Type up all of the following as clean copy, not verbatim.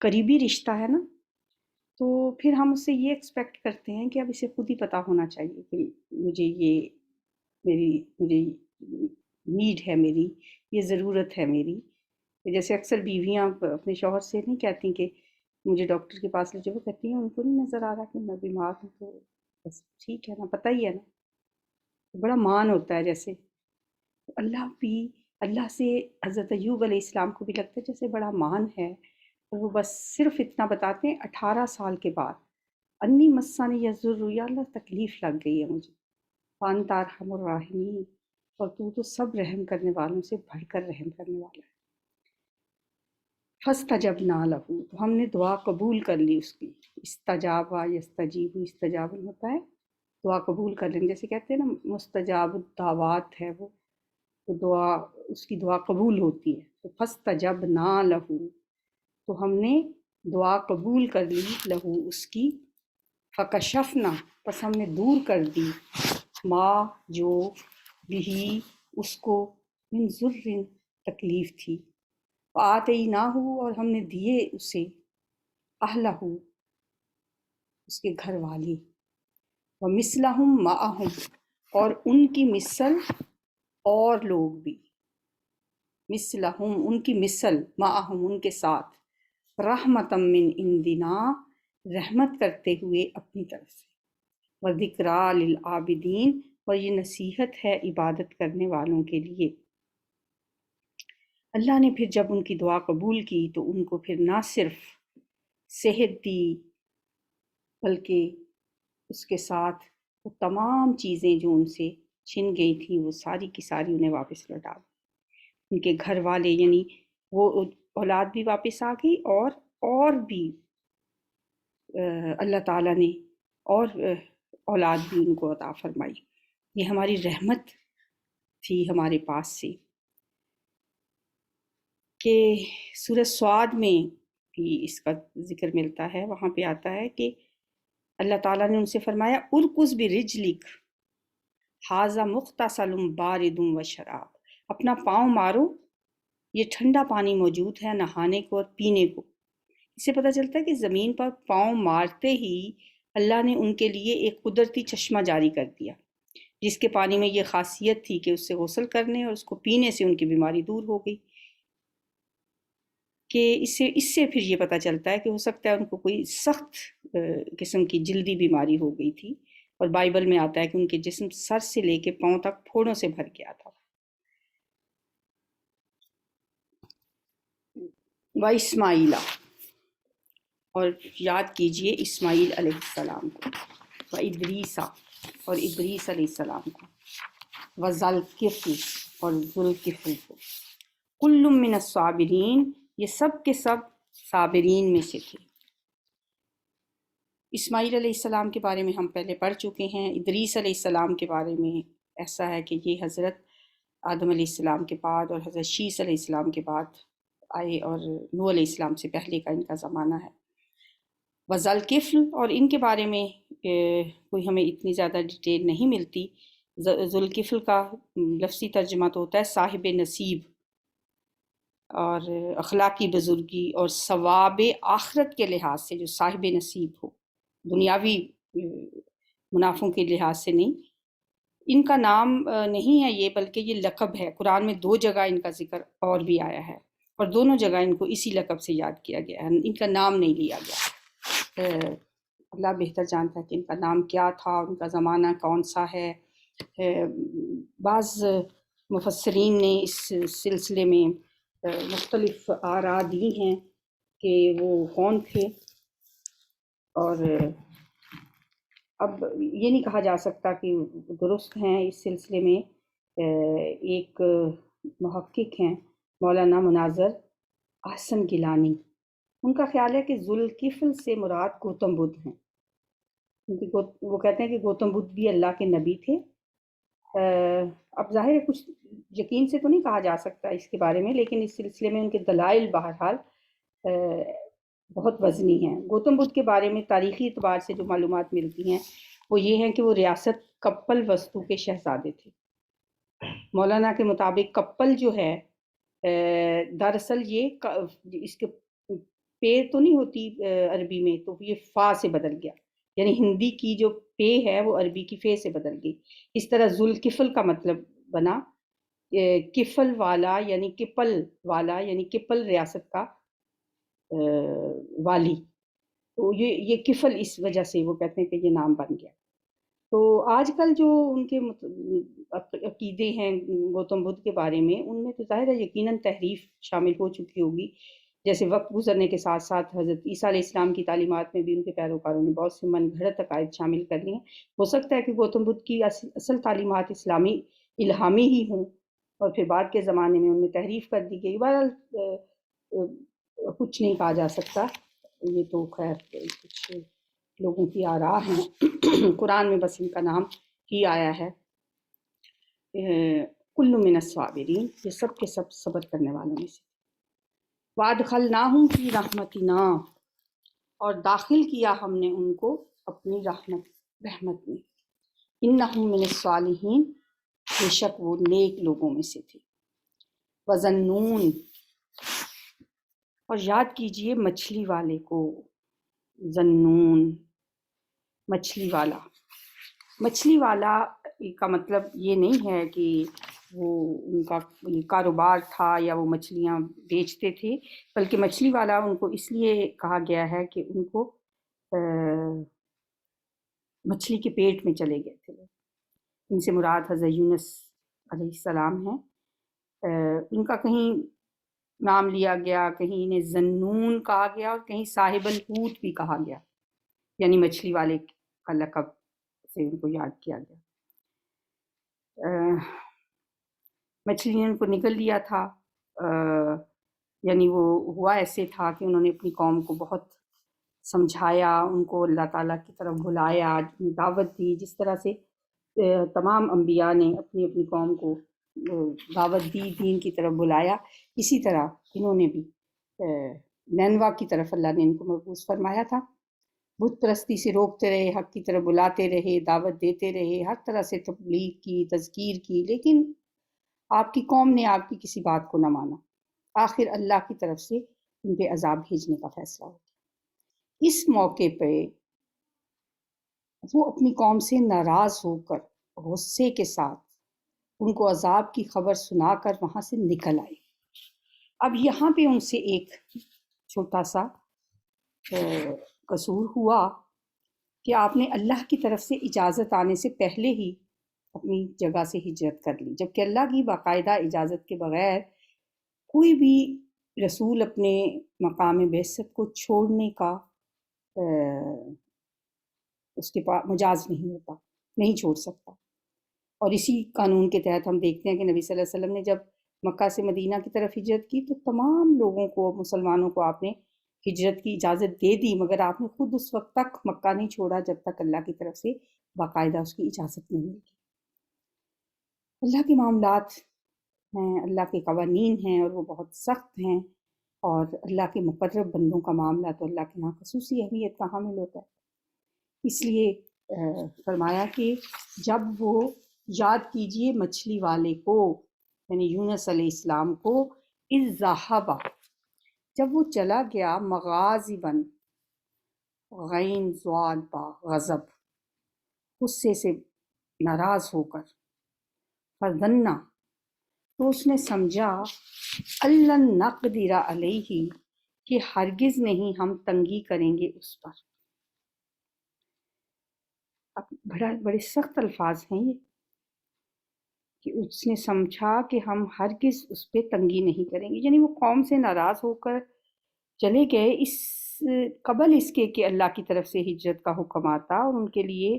قریبی رشتہ ہے نا، تو پھر ہم اس سے یہ ایکسپیکٹ کرتے ہیں کہ اب اسے خود ہی پتہ ہونا چاہیے کہ مجھے یہ مجھے نیڈ ہے، میری یہ ضرورت ہے میری. جیسے اکثر بیویاں اپنے شوہر سے نہیں کہتی کہ مجھے ڈاکٹر کے پاس لے جاؤ، وہ کہتی ہیں ان کو نہیں نظر آ رہا کہ میں بیمار ہوں، تو بس ٹھیک ہے نا، پتہ ہی ہے نا. بڑا مان ہوتا ہے. جیسے اللہ سے حضرت ایوب علیہ السلام کو بھی لگتا ہے جیسے بڑا مان ہے، اور وہ بس صرف اتنا بتاتے ہیں 18 سال کے بعد، انی مسانی یضر، یا اللہ تکلیف لگ گئی ہے مجھے، وانت ارحم الراحمین، اور تو سب رحم کرنے والوں سے بڑھ کر رحم کرنے والا ہے. فاستجبنا لہ، تو ہم نے دعا قبول کر لی اس کی. استجاب یستجیب، استجاب ہوتا ہے دعا قبول کر لیں، جیسے کہتے ہیں نا مستجاب الدعوات ہے وہ، تو دعا اس کی دعا قبول ہوتی ہے. تو فاستجبنا لہ، تو ہم نے دعا قبول کر لی، لہو اس کی، فکشفنا، پس ہم نے دور کر دی، ما جو، بھی اس کو، من ضر تکلیف تھی، وآتیناہ، اور ہم نے دیے اسے، اہلہ اس کے گھر والی، ومثلہم معہم، اور ان کی مثل اور لوگ بھی، مثلہم ان کی مثل، معہم ان کے ساتھ، رحمتا من عندنا، رحمت کرتے ہوئے اپنی طرف سے، وذکریٰ للعابدین، اور یہ نصیحت ہے عبادت کرنے والوں کے لیے. اللہ نے پھر جب ان کی دعا قبول کی تو ان کو پھر نہ صرف صحت دی، بلکہ اس کے ساتھ وہ تمام چیزیں جو ان سے چھن گئی تھیں وہ ساری کی ساری انہیں واپس لوٹا دی. ان کے گھر والے یعنی وہ اولاد بھی واپس آ گئی، اور بھی اللہ تعالیٰ نے اور اولاد بھی ان کو عطا فرمائی. یہ ہماری رحمت تھی ہمارے پاس سے. کہ سورہ سعد میں بھی اس کا ذکر ملتا ہے، وہاں پہ آتا ہے کہ اللہ تعالیٰ نے ان سے فرمایا ارکض برجلک ھذا مغتسل بارد وشراب، اپنا پاؤں مارو، یہ ٹھنڈا پانی موجود ہے نہانے کو اور پینے کو. اس سے پتہ چلتا ہے کہ زمین پر پاؤں مارتے ہی اللہ نے ان کے لیے ایک قدرتی چشمہ جاری کر دیا، جس کے پانی میں یہ خاصیت تھی کہ اس سے غسل کرنے اور اس کو پینے سے ان کی بیماری دور ہو گئی. کہ اس سے پھر یہ پتہ چلتا ہے کہ ہو سکتا ہے ان کو کوئی سخت قسم کی جلدی بیماری ہو گئی تھی، اور بائبل میں آتا ہے کہ ان کے جسم سر سے لے کے پاؤں تک پھوڑوں سے بھر گیا تھا. وَإِسماعیل، اور یاد کیجئے اسماعیل علیہ السلام کو، وَإِدْرِیسَ، اور ادریس علیہ السلام کو، وَذَلْکِفْلِ، اور ذوالکفل کو، کل من الصابرین، یہ سب کے سب صابرین میں سے تھے. اسماعیل علیہ السلام کے بارے میں ہم پہلے پڑھ چکے ہیں. ادریس علیہ السلام کے بارے میں ایسا ہے کہ یہ حضرت آدم علیہ السلام کے بعد اور حضرت شیس علیہ السلام کے بعد آئے، اور نوح علیہ السلام سے پہلے کا ان کا زمانہ ہے. وذوالکفل، اور ان کے بارے میں کوئی ہمیں اتنی زیادہ ڈیٹیل نہیں ملتی. ذوالکفل کا لفظی ترجمہ تو ہوتا ہے صاحب نصیب، اور اخلاقی بزرگی اور ثواب آخرت کے لحاظ سے جو صاحب نصیب ہو، دنیاوی منافعوں کے لحاظ سے نہیں. ان کا نام نہیں ہے یہ، بلکہ یہ لقب ہے. قرآن میں 2 جگہ ان کا ذکر اور بھی آیا ہے، اور دونوں جگہ ان کو اسی لقب سے یاد کیا گیا ہے، ان کا نام نہیں لیا گیا. اللہ بہتر جانتا ہے کہ ان کا نام کیا تھا، ان کا زمانہ کون سا ہے. بعض مفسرین نے اس سلسلے میں مختلف آراء دی ہیں کہ وہ کون تھے، اور اب یہ نہیں کہا جا سکتا کہ درست ہیں. اس سلسلے میں ایک محقق ہیں مولانا مناظر احسن گیلانی، ان کا خیال ہے کہ ذوالکفل سے مراد گوتم بدھ ہیں، کیونکہ وہ کہتے ہیں کہ گوتم بدھ بھی اللہ کے نبی تھے. اب ظاہر ہے کچھ یقین سے تو نہیں کہا جا سکتا اس کے بارے میں، لیکن اس سلسلے میں ان کے دلائل بہرحال بہت وزنی ہیں. گوتم بدھ کے بارے میں تاریخی اعتبار سے جو معلومات ملتی ہیں وہ یہ ہیں کہ وہ ریاست کپل وستو کے شہزادے تھے. مولانا کے مطابق کپل جو ہے دراصل یہ اس کے پے تو نہیں ہوتی عربی میں، تو یہ فا سے بدل گیا، یعنی ہندی کی جو پے ہے وہ عربی کی فے سے بدل گئی۔ اس طرح ذوالکفل کا مطلب بنا کفل والا، یعنی کپل والا، یعنی کپل ریاست کا والی۔ تو یہ کفل اس وجہ سے وہ کہتے ہیں کہ یہ نام بن گیا۔ تو آج کل جو ان کے عقیدے ہیں گوتم بدھ کے بارے میں، ان میں تو ظاہر ہے یقیناً تحریف شامل ہو چکی ہوگی، جیسے وقت گزرنے کے ساتھ ساتھ حضرت عیسیٰ علیہ السلام کی تعلیمات میں بھی ان کے پیروکاروں نے بہت سے من گھڑت عقائد شامل کر لیے ہیں۔ ہو سکتا ہے کہ گوتم بدھ کی اصل تعلیمات اسلامی الہامی ہی ہوں، اور پھر بعد کے زمانے میں ان میں تحریف کر دی گئی۔ بہرحال کچھ نہیں کہا جا سکتا، یہ تو خیر کچھ لوگوں کی آراء ہیں۔ قرآن میں بس ان کا نام ہی آیا ہے، کل من الصابرین، یہ سب کے سب صبر کرنے والوں میں سے۔ وادخلناہم فی رحمتنا، اور داخل کیا ہم نے ان کو اپنی رحمت میں۔ انہم من الصالحین، بے شک وہ نیک لوگوں میں سے تھے۔ وظنون، اور یاد کیجئے مچھلی والے کو، ذنون مچھلی والا۔ مچھلی والا کا مطلب یہ نہیں ہے کہ وہ ان کا کاروبار تھا یا وہ مچھلیاں بیچتے تھے، بلکہ مچھلی والا ان کو اس لیے کہا گیا ہے کہ ان کو مچھلی کے پیٹ میں چلے گئے تھے۔ ان سے مراد حضرت یونس علیہ السلام ہیں۔ ان کا کہیں نام لیا گیا، کہیں انہیں ذنون کہا گیا، اور کہیں صاحب الحوت بھی کہا گیا، یعنی مچھلی والے کا لقب سے ان کو یاد کیا گیا۔ مچھلی نے ان کو نگل لیا تھا، یعنی وہ ہوا ایسے تھا کہ انہوں نے اپنی قوم کو بہت سمجھایا، ان کو اللہ تعالیٰ کی طرف بلایا، دعوت دی، جس طرح سے تمام انبیاء نے اپنی اپنی قوم کو دعوت دی، دین کی طرف بلایا، اسی طرح انہوں نے بھی نینوا کی طرف اللہ نے ان کو مبعوث فرمایا تھا۔ بت پرستی سے روکتے رہے، حق کی طرف بلاتے رہے، دعوت دیتے رہے، ہر طرح سے تبلیغ کی، تذکیر کی، لیکن آپ کی قوم نے آپ کی کسی بات کو نہ مانا۔ آخر اللہ کی طرف سے ان پہ عذاب بھیجنے کا فیصلہ ہو گیا۔ اس موقع پہ وہ اپنی قوم سے ناراض ہو کر غصے کے ساتھ ان کو عذاب کی خبر سنا کر وہاں سے نکل آئے۔ اب یہاں پہ ان سے ایک چھوٹا سا قصور ہوا کہ آپ نے اللہ کی طرف سے اجازت آنے سے پہلے ہی اپنی جگہ سے ہجرت کر لی، جبکہ اللہ کی باقاعدہ اجازت کے بغیر کوئی بھی رسول اپنے مقام بعثت کو چھوڑنے کا اس کے پاس مجاز نہیں ہوتا، نہیں چھوڑ سکتا۔ اور اسی قانون کے تحت ہم دیکھتے ہیں کہ نبی صلی اللہ علیہ وسلم نے جب مکہ سے مدینہ کی طرف ہجرت کی تو تمام لوگوں کو، مسلمانوں کو آپ نے ہجرت کی اجازت دے دی، مگر آپ نے خود اس وقت تک مکہ نہیں چھوڑا جب تک اللہ کی طرف سے باقاعدہ اس کی اجازت نہیں ملی۔ اللہ کے معاملات ہیں، اللہ کے قوانین ہیں، اور وہ بہت سخت ہیں، اور اللہ کے مقرب بندوں کا معاملہ تو اللہ کے یہاں خصوصی اہمیت کا حامل ہوتا ہے۔ اس لیے فرمایا کہ جب وہ، یاد کیجئے مچھلی والے کو، یعنی یونس علیہ السلام کو، اذ ذہب، جب وہ چلا گیا، مغاضباً، غین زوال با، غضب، غصے سے ناراض ہو کر، فظن، تو اس نے سمجھا، اللن نقدر علیہ، کہ ہرگز نہیں ہم تنگی کریں گے اس پر۔ اب بڑے سخت الفاظ ہیں یہ، کہ اس نے سمجھا کہ ہم ہرگز اس پہ تنگی نہیں کریں گے، یعنی وہ قوم سے ناراض ہو کر چلے گئے اس قبل اس کے کہ اللہ کی طرف سے ہجرت کا حکم آتا، اور ان کے لیے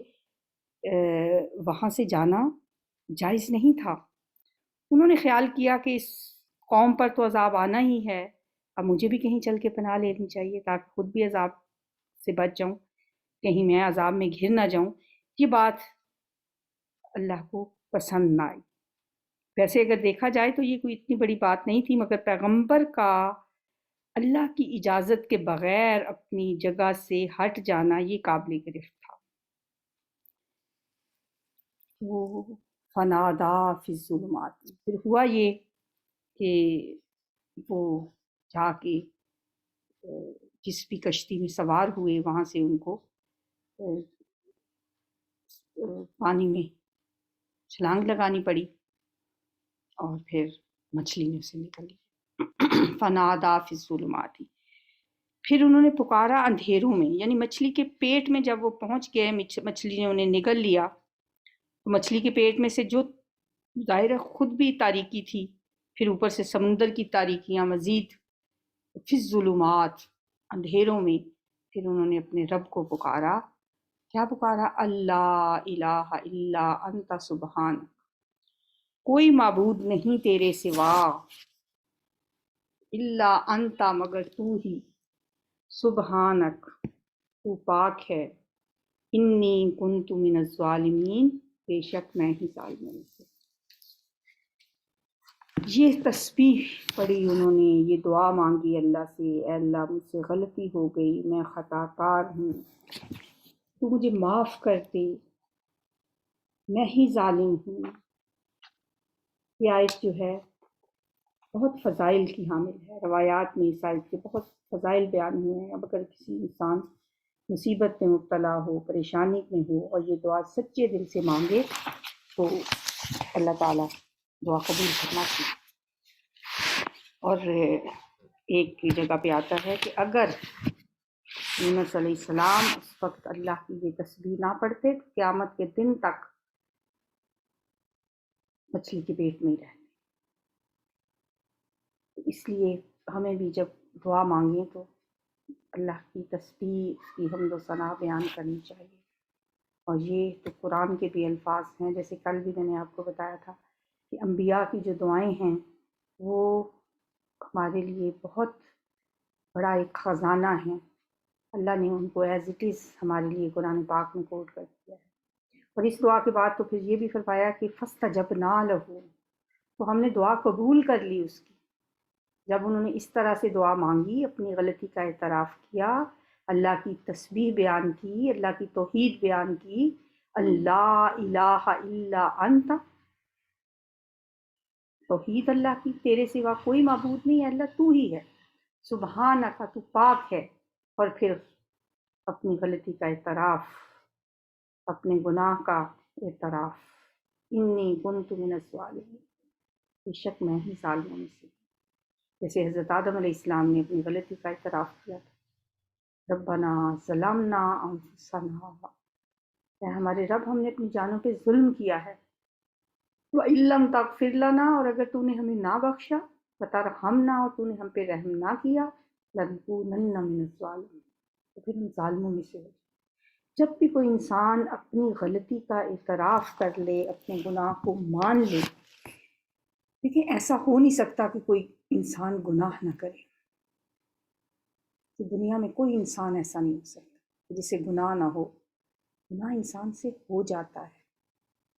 وہاں سے جانا جائز نہیں تھا۔ انہوں نے خیال کیا کہ اس قوم پر تو عذاب آنا ہی ہے، اب مجھے بھی کہیں چل کے پناہ لینی چاہیے تاکہ خود بھی عذاب سے بچ جاؤں، کہیں میں عذاب میں گھر نہ جاؤں۔ یہ بات اللہ کو پسند نہ آئی۔ ویسے اگر دیکھا جائے تو یہ کوئی اتنی بڑی بات نہیں تھی، مگر پیغمبر کا اللہ کی اجازت کے بغیر اپنی جگہ سے ہٹ جانا یہ قابل گرفت تھا۔ وہ فنادا فی الظلمات، پھر ہوا یہ کہ وہ جا کے جس بھی کشتی میں سوار ہوئے وہاں سے ان کو پانی میں چھلانگ لگانی پڑی اور پھر مچھلی نے اسے نکل لی۔ فنادا فی الظلمات، پھر انہوں نے پکارا اندھیروں میں، یعنی مچھلی کے پیٹ میں جب وہ پہنچ گئے، مچھلی نے انہیں نگل لیا، تو مچھلی کے پیٹ میں سے جو ظاہر خود بھی تاریکی تھی، پھر اوپر سے سمندر کی تاریکیاں مزید، فی الظلمات اندھیروں میں، پھر انہوں نے اپنے رب کو پکارا۔ کیا پکارا؟ اللہ الہ الا انت سبحان، کوئی معبود نہیں تیرے سوا، الا انت مگر تو ہی، سبحانک تو پاک ہے، انی کنت من الظالمین بے شک میں ہی ظالموں میں سے۔ یہ تسبیح پڑھی انہوں نے، یہ دعا مانگی اللہ سے، اے اللہ مجھ سے غلطی ہو گئی، میں خطا کار ہوں، تو مجھے معاف کر دے، میں ہی ظالم ہوں۔ یہ آیت جو ہے بہت فضائل کی حامل ہے، روایات میں اس آیت کے بہت فضائل بیان ہوئے ہیں۔ اب اگر کسی انسان مصیبت میں مبتلا ہو، پریشانی میں ہو، اور یہ دعا سچے دل سے مانگے تو اللہ تعالیٰ دعا قبول فرماتی ہے۔ اور ایک جگہ پہ آتا ہے کہ اگر یونس علیہ السلام اس وقت اللہ کی یہ تسبیح نہ پڑھتے تو قیامت کے دن تک مچھلی کے پیٹ میں ہی رہتے۔ اس لیے ہمیں بھی جب دعا مانگیں تو اللہ کی تسبیح، اس کی حمد و ثنا بیان کرنی چاہیے۔ اور یہ تو قرآن کے بھی الفاظ ہیں، جیسے کل بھی میں نے آپ کو بتایا تھا کہ انبیاء کی جو دعائیں ہیں وہ ہمارے لیے بہت بڑا ایک خزانہ ہے، اللہ نے ان کو ایز اٹ از ہمارے لیے قرآن پاک میں کوٹ کر دیا ہے۔ اور اس دعا کے بعد تو پھر یہ بھی فرمایا کہ فَاسْتَجَبْنَا لَهُ، تو ہم نے دعا قبول کر لی اس کی۔ جب انہوں نے اس طرح سے دعا مانگی، اپنی غلطی کا اعتراف کیا، اللہ کی تسبیح بیان کی، اللہ کی توحید بیان کی، اللہ الہ الا انت، توحید اللہ کی، تیرے سوا کوئی معبود نہیں ہے، اللہ تو ہی ہے، سبحانک تو پاک ہے، اور پھر اپنی غلطی کا اعتراف، اپنے گناہ کا اعتراف، انی کنت من الظالمین، بے شک میں ہی ظالموں میں سے۔ جیسے حضرت آدم علیہ السلام نے اپنی غلطی کا اعتراف کیا تھا، ربنا ظلمنا انفسنا، اے ہمارے رب ہم نے اپنی جانوں پہ ظلم کیا ہے، وَإِن لَّمْ تَغْفِرْ لَنَا، اور اگر تو نے ہمیں نہ بخشا، وَتَرْحَمْنَا، اور تو نے ہم پہ رحم نہ کیا، لَنَكُونَنَّ مِنَ الظَّالِمِينَ، تو پھر ہم ظالموں میں سے ہو جائیں۔ جب بھی کوئی انسان اپنی غلطی کا اعتراف کر لے، اپنے گناہ کو مان لے، دیکھیں ایسا ہو نہیں سکتا کہ کوئی انسان گناہ نہ کرے، کہ دنیا میں کوئی انسان ایسا نہیں ہو سکتا کہ جسے گناہ نہ ہو۔ گناہ انسان سے ہو جاتا ہے،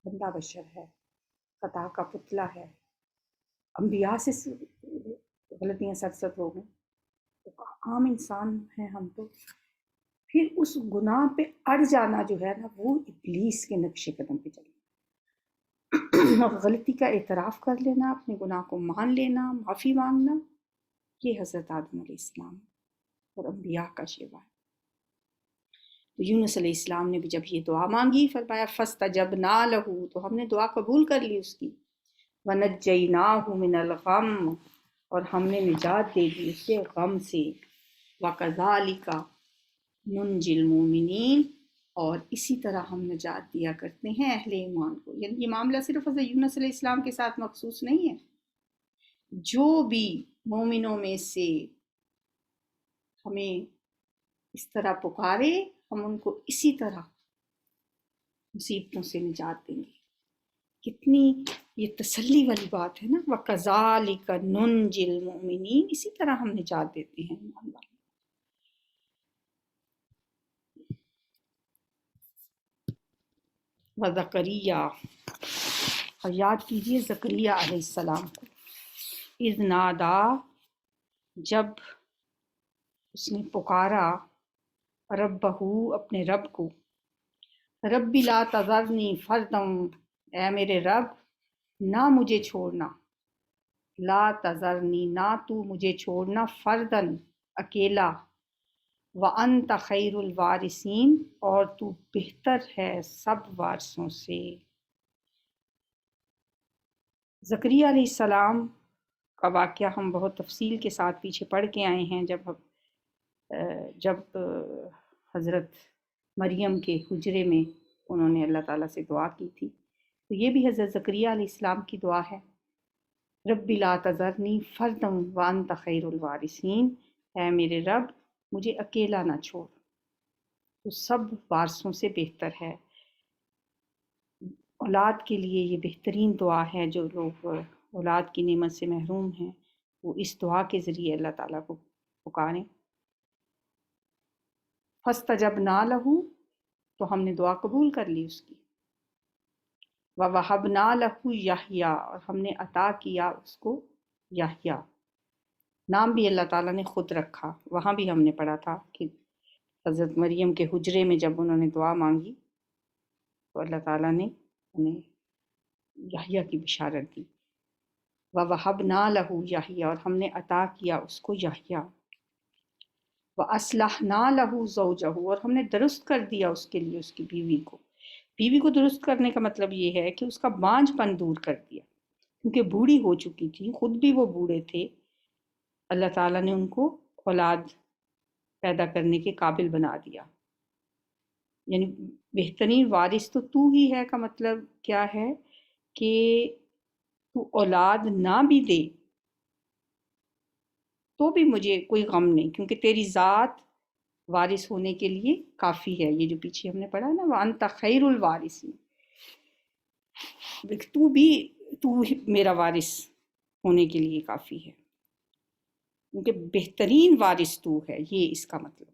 بندہ بشر ہے، خطا کا پتلا ہے، انبیاء سے غلطیاں سرزد ہو گئیں، تو عام انسان ہیں ہم تو۔ پھر اس گناہ پہ اڑ جانا جو ہے نا، وہ ابلیس کے نقش قدم پہ چلنا، اور غلطی کا اعتراف کر لینا، اپنے گناہ کو مان لینا، معافی مانگنا، یہ حضرت آدم علیہ السلام اور انبیاء کا شیوا ہے۔ تو یونس علیہ السلام نے بھی جب یہ دعا مانگی، فرمایا فَاسْتَجَبْنَا لَهُ، تو ہم نے دعا قبول کر لی اس کی، وَنَجَّيْنَاهُ مِنَ الْغَمِّ، اور ہم نے نجات دے دی اس کے غم سے، وَكَذَلِكَ نُنْجِي الْمُؤْمِنِينَ، اور اسی طرح ہم نجات دیا کرتے ہیں اہل ایمان کو۔ یعنی یہ معاملہ صرف حضرت یونس علیہ السلام کے ساتھ مخصوص نہیں ہے، جو بھی مومنوں میں سے ہمیں اس طرح پکارے، ہم ان کو اسی طرح مصیبتوں سے نجات دیں گے۔ کتنی یہ تسلی والی بات ہے نا، وَكَذَلِكَ نُنْجِي الْمُؤْمِنِينَ، اسی طرح ہم نجات دیتے ہیں ایمان والوں۔ وَزَكَرِيَّا، اور یاد کیجئے زکریا علیہ السلام کو، اذ نادا، جب اس نے پکارا، ربہ، اپنے رب کو، رب لا تذرنی فردا، اے میرے رب نہ مجھے چھوڑنا، لا تذرنی، نہ تو مجھے چھوڑنا، فردن، اکیلا، وَأَنْتَ خَيْرُ الْوَارِثِينَ، اور تو بہتر ہے سب وارثوں سے۔ زکریا علیہ السلام کا واقعہ ہم بہت تفصیل کے ساتھ پیچھے پڑھ کے آئے ہیں، جب حضرت مریم کے حجرے میں انہوں نے اللہ تعالیٰ سے دعا کی تھی، تو یہ بھی حضرت زکریا علیہ السلام کی دعا ہے، رب لا تذرنی فردا وانت خیر الوارثین، اے میرے رب مجھے اکیلا نہ چھوڑ، تو سب وارثوں سے بہتر ہے۔ اولاد کے لیے یہ بہترین دعا ہے، جو لوگ اولاد کی نعمت سے محروم ہیں وہ اس دعا کے ذریعے اللہ تعالیٰ کو پکاریں۔ فاستجبنا لہ، تو ہم نے دعا قبول کر لی اس کی، وَوَهَبْنَا لَهُ یحییٰ، اور ہم نے عطا کیا اس کو یحییٰ، نام بھی اللہ تعالیٰ نے خود رکھا۔ وہاں بھی ہم نے پڑھا تھا کہ حضرت مریم کے حجرے میں جب انہوں نے دعا مانگی تو اللہ تعالیٰ نے انہیں یحییٰ کی بشارت دی، وَوَهَبْنَا لَهُ یحییٰ، اور ہم نے عطا کیا اس کو یحییٰ، وَأَصْلَحْنَا لَهُ زَوْجَهُ، اور ہم نے درست کر دیا اس کے لیے اس کی بیوی کو۔ بیوی کو درست کرنے کا مطلب یہ ہے کہ اس کا بانجھ پن دور کر دیا، کیونکہ بوڑھی ہو چکی تھی، خود بھی وہ بوڑھے تھے، اللہ تعالیٰ نے ان کو اولاد پیدا کرنے کے قابل بنا دیا۔ یعنی بہترین وارث تو ہی ہے کا مطلب کیا ہے کہ تو اولاد نہ بھی دے تو بھی مجھے کوئی غم نہیں، کیونکہ تیری ذات وارث ہونے کے لیے کافی ہے۔ یہ جو پیچھے ہم نے پڑھا نا، وَأَنْتَ خَيْرُ الْوَارِثِينَ، تو میرا وارث ہونے کے لیے کافی ہے، کیونکہ بہترین وارث تو ہے، یہ اس کا مطلب۔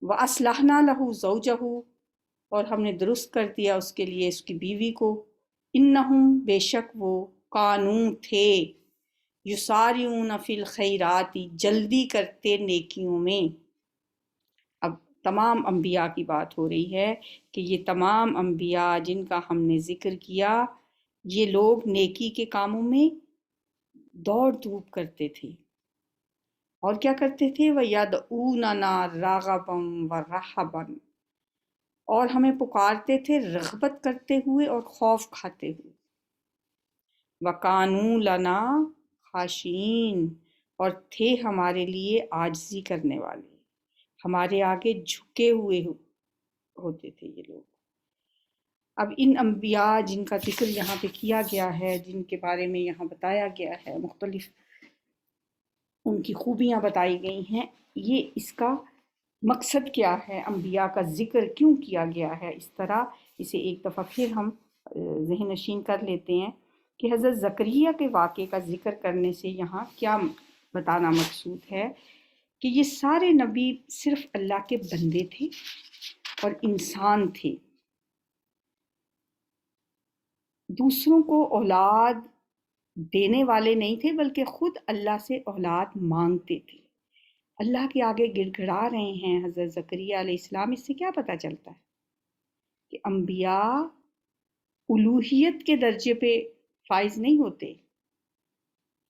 وَأَصْلَحْنَا لَهُ زَوْجَهُ، اور ہم نے درست کر دیا اس کے لیے اس کی بیوی کو، اِنَّهُمْ، بے شک وہ، کانوں تھے، یسارعون فی الخیرات، جلدی کرتے نیکیوں میں۔ اب تمام انبیاء کی بات ہو رہی ہے کہ یہ تمام انبیاء جن کا ہم نے ذکر کیا، یہ لوگ نیکی کے کاموں میں دوڑ دھوپ کرتے تھے، اور کیا کرتے تھے؟ وَيَدْعُونَنَا رَغَبًا وَرَهَبًا، اور ہمیں پکارتے تھے رغبت کرتے ہوئے اور خوف کھاتے ہوئے۔ وَكَانُوا لَنَا خاشعین، اور تھے ہمارے لیے عاجزی کرنے والے، ہمارے آگے جھکے ہوئے ہوتے تھے یہ لوگ۔ اب ان انبیاء جن کا ذکر یہاں پہ کیا گیا ہے، جن کے بارے میں یہاں بتایا گیا ہے، مختلف ان کی خوبیاں بتائی گئی ہیں، یہ اس کا مقصد کیا ہے، انبیاء کا ذکر کیوں کیا گیا ہے اس طرح، اسے ایک دفعہ پھر ہم ذہن نشین کر لیتے ہیں کہ حضرت زکریا کے واقعے کا ذکر کرنے سے یہاں کیا بتانا مقصود ہے، کہ یہ سارے نبی صرف اللہ کے بندے تھے اور انسان تھے، دوسروں کو اولاد دینے والے نہیں تھے، بلکہ خود اللہ سے اولاد مانگتے تھے۔ اللہ کے آگے گڑ گڑا رہے ہیں حضرت زکریا علیہ السلام، اس سے کیا پتہ چلتا ہے کہ انبیاء الوہیت کے درجے پہ فائز نہیں ہوتے،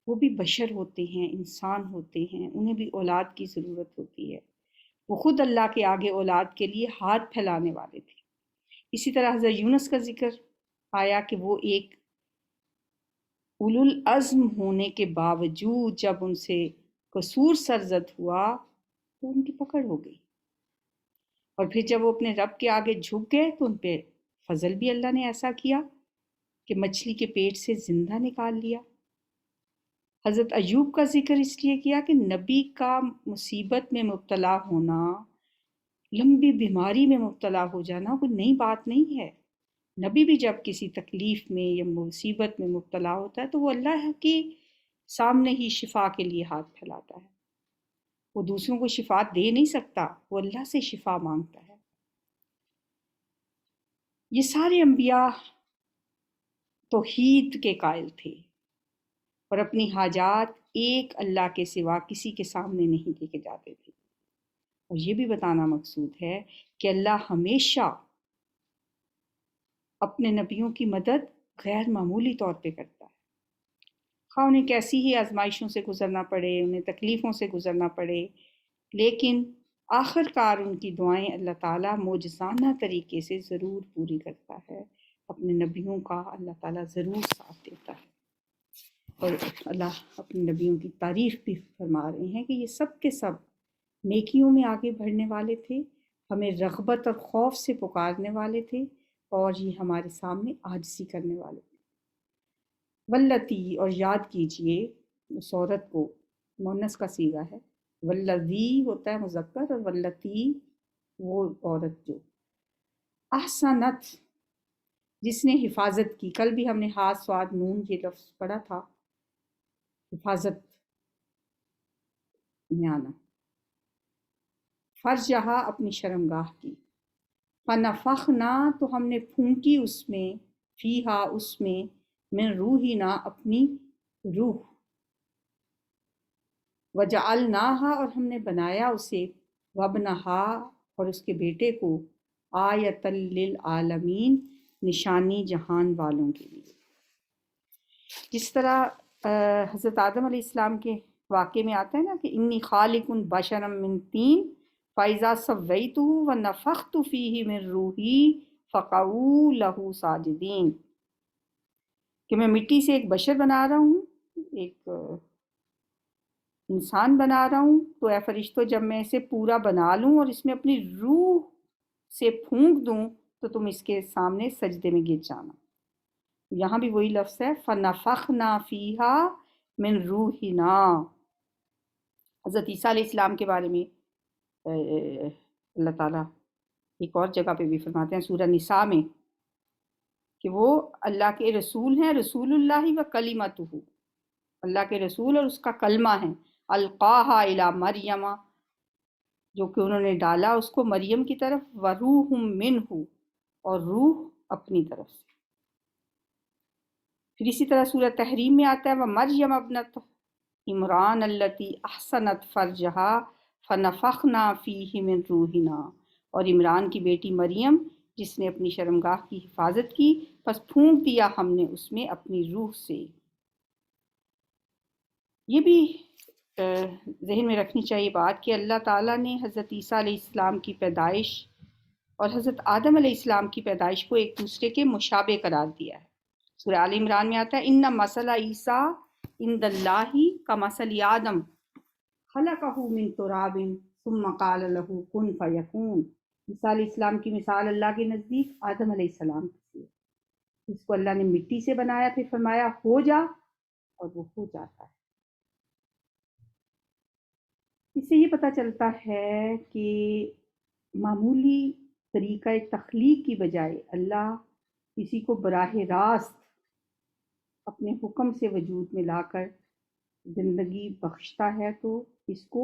وہ بھی بشر ہوتے ہیں، انسان ہوتے ہیں، انہیں بھی اولاد کی ضرورت ہوتی ہے۔ وہ خود اللہ کے آگے اولاد کے لیے ہاتھ پھیلانے والے تھے۔ اسی طرح حضرت یونس کا ذکر آیا کہ وہ ایک اولو العزم ہونے کے باوجود جب ان سے قصور سرزد ہوا تو ان کی پکڑ ہو گئی، اور پھر جب وہ اپنے رب کے آگے جھک گئے تو ان پہ فضل بھی اللہ نے ایسا کیا کہ مچھلی کے پیٹ سے زندہ نکال لیا۔ حضرت ایوب کا ذکر اس لیے کیا کہ نبی کا مصیبت میں مبتلا ہونا، لمبی بیماری میں مبتلا ہو جانا کوئی نئی بات نہیں ہے۔ نبی بھی جب کسی تکلیف میں یا مصیبت میں مبتلا ہوتا ہے تو وہ اللہ کے سامنے ہی شفا کے لیے ہاتھ پھیلاتا ہے، وہ دوسروں کو شفا دے نہیں سکتا، وہ اللہ سے شفا مانگتا ہے۔ یہ سارے انبیاء توحید کے قائل تھے اور اپنی حاجات ایک اللہ کے سوا کسی کے سامنے نہیں لے کے جاتے تھے، اور یہ بھی بتانا مقصود ہے کہ اللہ ہمیشہ اپنے نبیوں کی مدد غیر معمولی طور پہ کرتا ہے، خواہ انہیں کیسی ہی آزمائشوں سے گزرنا پڑے، انہیں تکلیفوں سے گزرنا پڑے، لیکن آخر کار ان کی دعائیں اللہ تعالیٰ معجزانہ طریقے سے ضرور پوری کرتا ہے، اپنے نبیوں کا اللہ تعالیٰ ضرور ساتھ دیتا ہے۔ اور اللہ اپنے نبیوں کی تعریف بھی فرما رہے ہیں کہ یہ سب کے سب نیکیوں میں آگے بڑھنے والے تھے، ہمیں رغبت اور خوف سے پکارنے والے تھے، اور یہ ہمارے سامنے عاجزی کرنے والے تھے۔ واللتی، اور یاد کیجئے اس عورت کو، مؤنث کا صیغہ ہے، والذی ہوتا ہے مذکر، اور واللتی وہ عورت جو احسنت، جس نے حفاظت کی۔ کل بھی ہم نے ہا صاد نون یہ لفظ پڑھا تھا، حفاظت میں آنا، فرجہا اپنی شرمگاہ کی، فنفخنا تو ہم نے پھونکی اس میں، فیہا اس میں، من روحنا اپنی روح، وجعلناہا اور ہم نے بنایا اسے، وابنہا اور اس کے بیٹے کو، آیۃ للعالمین نشانی جہان والوں کے لیے۔ جس طرح حضرت آدم علیہ السلام کے واقعے میں آتا ہے نا کہ انی خالق بشرا من طین فاذا سویتہ ونفخت فیہ من روحی فقعوا لہ ساجدین، کہ میں مٹی سے ایک بشر بنا رہا ہوں، ایک انسان بنا رہا ہوں، تو اے فرشتوں جب میں اسے پورا بنا لوں اور اس میں اپنی روح سے پھونک دوں تو تم اس کے سامنے سجدے میں گر جانا۔ یہاں بھی وہی لفظ ہے، فَنَفَخْنَا فِيهَا مِن رُوحِنَا۔ حضرت عیسیٰ علیہ السلام کے بارے میں اللہ تعالیٰ ایک اور جگہ پہ بھی فرماتے ہیں سورہ نساء میں کہ وہ اللہ کے رسول ہیں، رسول اللہ و کلمتہ، اللہ کے رسول اور اس کا کلمہ ہے، القاہا الی مریم، جو کہ انہوں نے ڈالا اس کو مریم کی طرف، وروح منہ، اور روح اپنی طرف سے۔ پھر اسی طرح سورہ تحریم میں آتا ہے وَمَرْيَمَ ابْنَتَ عمران التی احسنت فرجہا فنفخنا فیہ من روحنا، اور عمران کی بیٹی مریم جس نے اپنی شرمگاہ کی حفاظت کی، پس پھونک دیا ہم نے اس میں اپنی روح سے۔ یہ بھی ذہن میں رکھنی چاہیے بات کہ اللہ تعالیٰ نے حضرت عیسیٰ علیہ السلام کی پیدائش اور حضرت آدم علیہ السلام کی پیدائش کو ایک دوسرے کے مشابہ قرار دیا ہے۔ سورہ آل عمران میں آتا ہے ان مثل عیسیٰ عند اللہ کمثل آدم خلقہ من تراب ثم قال له کن فیکون۔ عیسیٰ علیہ السلام کی مثال اللہ کے نزدیک آدم علیہ السلام کی ہے، جس کو اللہ نے مٹی سے بنایا، پھر فرمایا ہو جا، اور وہ ہو جاتا ہے۔ اس سے یہ پتہ چلتا ہے کہ معمولی طریقہ تخلیق کی بجائے اللہ کسی کو براہ راست اپنے حکم سے وجود میں لا کر زندگی بخشتا ہے، تو اس کو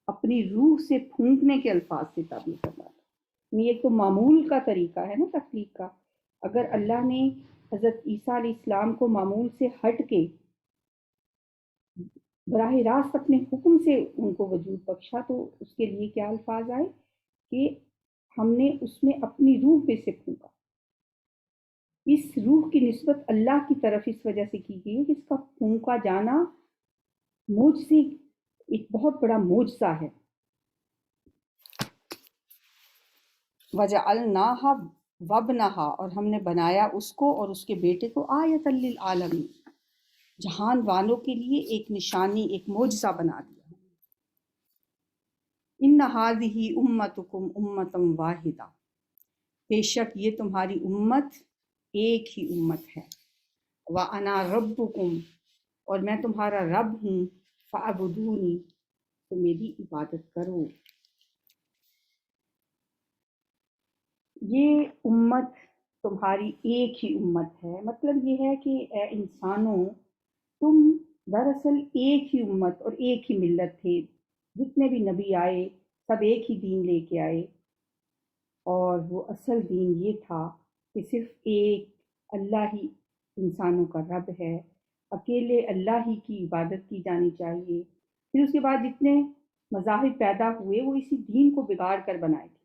اپنی روح سے پھونکنے کے الفاظ سے تعبیر کرتا ہے۔ یہ تو معمول کا طریقہ ہے نا تخلیق کا۔ اگر اللہ نے حضرت عیسیٰ علیہ السلام کو معمول سے ہٹ کے براہ راست اپنے حکم سے ان کو وجود بخشا، تو اس کے لیے کیا الفاظ آئے کہ ہم نے اس میں اپنی روح میں سے پھونکا۔ اس روح کی نسبت اللہ کی طرف اس وجہ سے کی گئی ہے کہ اس کا پھونکا جانا معجزے، ایک بہت بڑا معجزہ ہے۔ وَجَعَلْنَاهَا وَابْنَهَا، اور ہم نے بنایا اس کو اور اس کے بیٹے کو، آیۃ للعالمین، جہان والوں کے لیے ایک نشانی، ایک معجزہ بنا دیا۔ ان ہذہ امتکم امۃ واحدہ، بے شک یہ تمہاری امت ایک ہی امت ہے، وَأَنَا رَبُّكُمْ، اور میں تمہارا رب ہوں، فَاعْبُدُونِی، تو میری عبادت کرو۔ یہ امت تمہاری ایک ہی امت ہے، مطلب یہ ہے کہ اے انسانوں، تم دراصل ایک ہی امت اور ایک ہی ملت تھے، جتنے بھی نبی آئے سب ایک ہی دین لے کے آئے، اور وہ اصل دین یہ تھا کہ صرف ایک اللہ ہی انسانوں کا رب ہے، اکیلے اللہ ہی کی عبادت کی جانی چاہیے۔ پھر اس کے بعد جتنے مذاہب پیدا ہوئے وہ اسی دین کو بگاڑ کر بنائے تھے،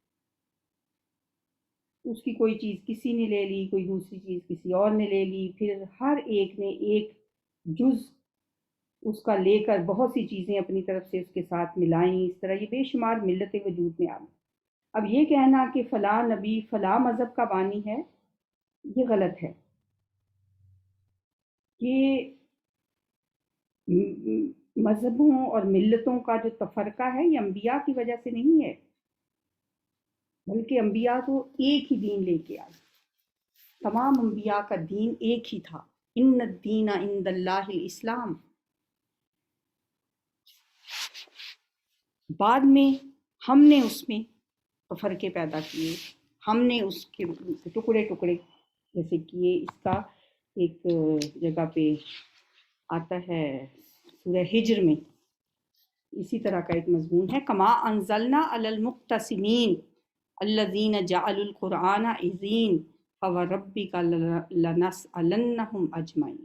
اس کی کوئی چیز کسی نے لے لی، کوئی دوسری چیز کسی اور نے لے لی، پھر ہر ایک نے ایک جز اس کا لے کر بہت سی چیزیں اپنی طرف سے اس کے ساتھ ملائیں، اس طرح یہ بے شمار ملتیں وجود میں آ گئی۔ اب یہ کہنا کہ فلاں نبی فلاں مذہب کا بانی ہے، یہ غلط ہے۔ یہ مذہبوں اور ملتوں کا جو تفرقہ ہے یہ انبیاء کی وجہ سے نہیں ہے، بلکہ انبیاء تو ایک ہی دین لے کے آئے، تمام انبیاء کا دین ایک ہی تھا، ان الدین عند اللہ الاسلام۔ بعد میں ہم نے اس میں تفرقے پیدا کیے، ہم نے اس کے ٹکڑے ٹکڑے جیسے کیے۔ اس کا ایک جگہ پہ آتا ہے سورہ ہجر میں، اسی طرح کا ایک مضمون ہے، کما انزلنا علی المقتسمین الذین جعلوا القرآن عضین فوربک لنسألنہم اجمعین۔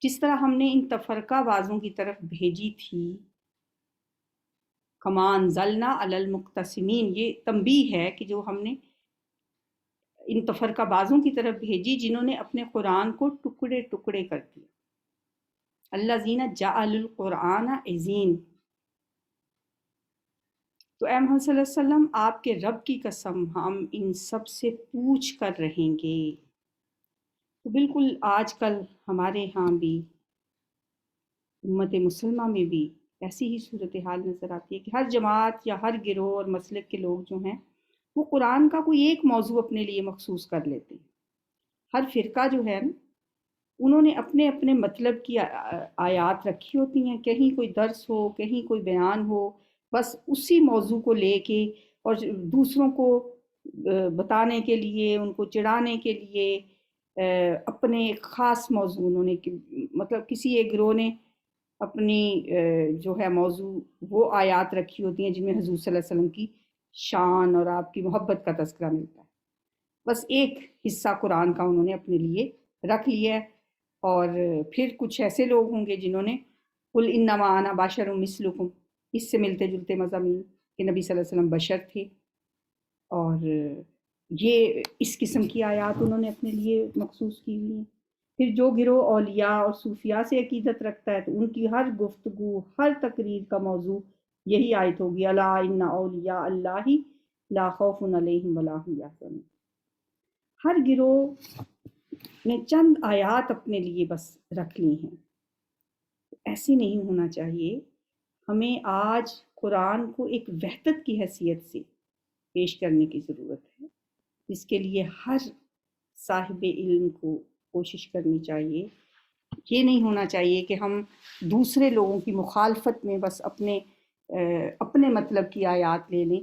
جس طرح ہم نے ان تفرقہ بازوں کی طرف بھیجی تھی، کما انزلنا علی المقتسمین، یہ تنبیہ ہے کہ جو ہم نے ان تفرقہ بازوں کی طرف بھیجی جنہوں نے اپنے قرآن کو ٹکڑے ٹکڑے کر دیا، الذین جعلوا القرآن عضین۔ تو اے محمد صلی اللہ علیہ وسلم، آپ کے رب کی قسم ہم ان سب سے پوچھ کر رہیں گے۔ تو بالکل آج کل ہمارے ہاں بھی، امت مسلمہ میں بھی ایسی ہی صورتحال نظر آتی ہے کہ ہر جماعت یا ہر گروہ اور مسلک کے لوگ جو ہیں وہ قرآن کا کوئی ایک موضوع اپنے لیے مخصوص کر لیتے ہیں۔ ہر فرقہ جو ہے نا، انہوں نے اپنے اپنے مطلب کی آیات رکھی ہوتی ہیں، کہیں کوئی درس ہو، کہیں کوئی بیان ہو، بس اسی موضوع کو لے کے اور دوسروں کو بتانے کے لیے، ان کو چڑھانے کے لیے اپنے ایک خاص موضوع انہوں نے، مطلب کسی ایک گروہ نے اپنی جو ہے موضوع وہ آیات رکھی ہوتی ہیں جن میں حضور صلی اللہ علیہ وسلم کی شان اور آپ کی محبت کا تذکرہ ملتا ہے۔ بس ایک حصہ قرآن کا انہوں نے اپنے لیے رکھ لیا ہے، اور پھر کچھ ایسے لوگ ہوں گے جنہوں نے قل انما انا بشر مثلکم، اس سے ملتے جلتے مضامین کہ نبی صلی اللہ علیہ وسلم بشر تھے، اور یہ اس قسم کی آیات انہوں نے اپنے لیے مخصوص کی ہوئی ہیں۔ پھر جو گروہ اولیاء اور صوفیاء سے عقیدت رکھتا ہے تو ان کی ہر گفتگو، ہر تقریر کا موضوع یہی آیت ہوگی، الا ان اولیاء اللہ لا خوف علیہم ولا هم یحزنون۔ ہر گروہ نے چند آیات اپنے لیے بس رکھ لی ہیں۔ ایسے نہیں ہونا چاہیے، ہمیں آج قرآن کو ایک وحدت کی حیثیت سے پیش کرنے کی ضرورت ہے، اس کے لیے ہر صاحب علم کو کوشش کرنی چاہیے۔ یہ نہیں ہونا چاہیے کہ ہم دوسرے لوگوں کی مخالفت میں بس اپنے مطلب کی آیات لے لیں،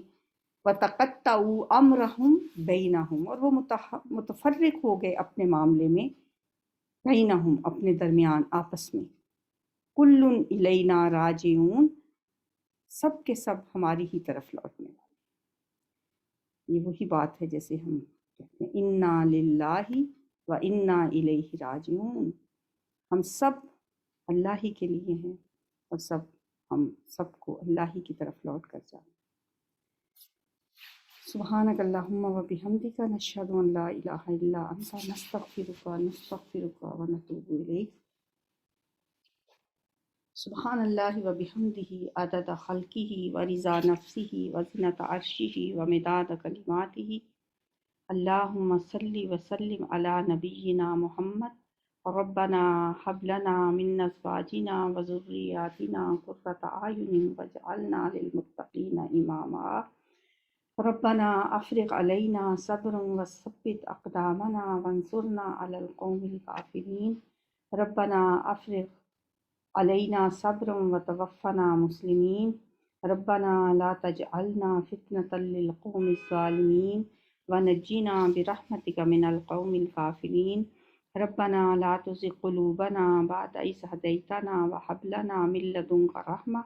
وَتَقَطَّعُوا أَمْرَهُمْ بَيْنَهُمْ، اور وہ متفرق ہو گئے اپنے معاملے میں، بینہم، اپنے درمیان، آپس میں، کل الینا راجعون، سب کے سب ہماری ہی طرف لوٹنے والے۔ یہ وہی بات ہے جیسے ہم کہتے ہیں انا للہ و انا الیہ راجعون، ہم سب اللہ ہی کے لیے ہیں اور ہم سب کو اللہ ہی کی طرف لوٹ کر جائیں۔ سبحانک اللہم و بحمدک، نشہد ان لا الہ الا انت، نستغفرک و نتوب الیک۔ سبحان اللہ و بحمدہ عدد خلقہ و رضا نفسہ و زنۃ عرشہ و مداد کلماتہ۔ اللہم صلی وسلم علی نبینا محمد، ربنا ہب لنا من ازواجنا و ذریاتنا قرۃ اعین واجعلنا للمتقین اماما۔ ربنا افرغ علینا صبرا وثبت اقدامنا وانصرنا علی القوم الکافرین۔ ربنا افرغ علینا صبرا وتوفنا مسلمین۔ ربنا لا تجعلنا فتنة للقوم الظالمین ونجنا برحمتک من القوم الکافرین۔ ربنا لا تزغ قلوبنا بعد إذ هديتنا وهب لنا من لدنك رحمة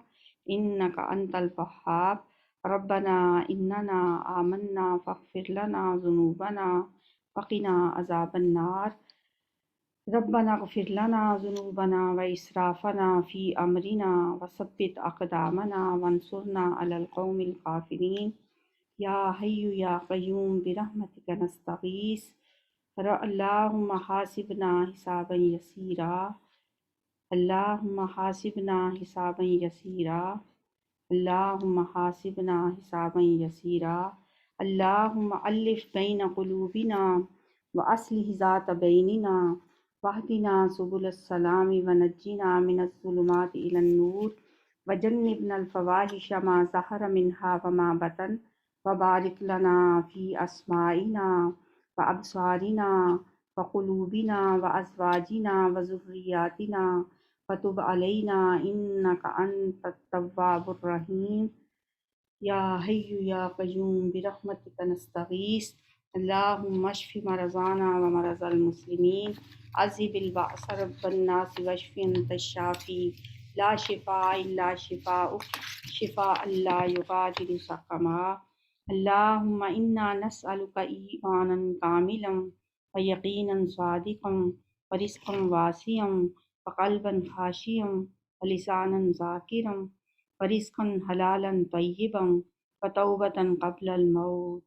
إنك أنت الوهاب۔ ربنا إننا آمنا فاغفر لنا ذنوبنا وقنا عذاب النار۔ ربنا اغفر لنا ذنوبنا وإسرافنا في أمرنا وثبت أقدامنا وانصرنا على القوم الكافرين۔ یا حی یا قیوم برحمتک نستغیث، اللہم حاسبنا حسابا یسیرا۔ اللہم حاسبنا حسابا یسیرا، اللہم حاسبنا حسابا یسیرا، اللہم الف بین قلوبنا واصلح ذات بیننا واہدنا سبل السلام ونجنا من الظلمات الی النور وجنبنا الفواحش ما ظہر منہا وما بطن وبارک لنا فی اسمائنا وابصارنا وقلوبنا وازواجنا وذریاتنا وتب علینا انک انت التواب الرحیم، یا حی یا قیوم برحمتک نستغیث، اللہم اشف مرضانا ومرضى المسلمین، عذب البأس رب الناس واشف انت الشافی، لا شفاء الا شفاؤک شفاء لا یغادر سقما، اللہم انا نسألک ایمانا کاملا ویقینا صادقا ورزقا واسعا وقلبا خاشعا ولسانا ذاکرا ورزقا حلالا طیبا وتوبة قبل الموت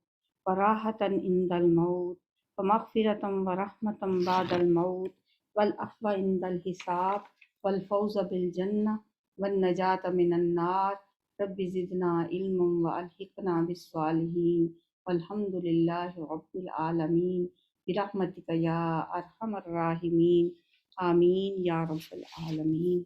وراحة عند الموت ومغفرة ورحمة بعد الموت والعفو عند الحساب والفوز بالجنة والنجاة من النار، رب زدنا علما وألحقنا بالصالحين والحمد لله رب العالمين برحمتك يا أرحم الراحمين، آمين يا رب العالمين۔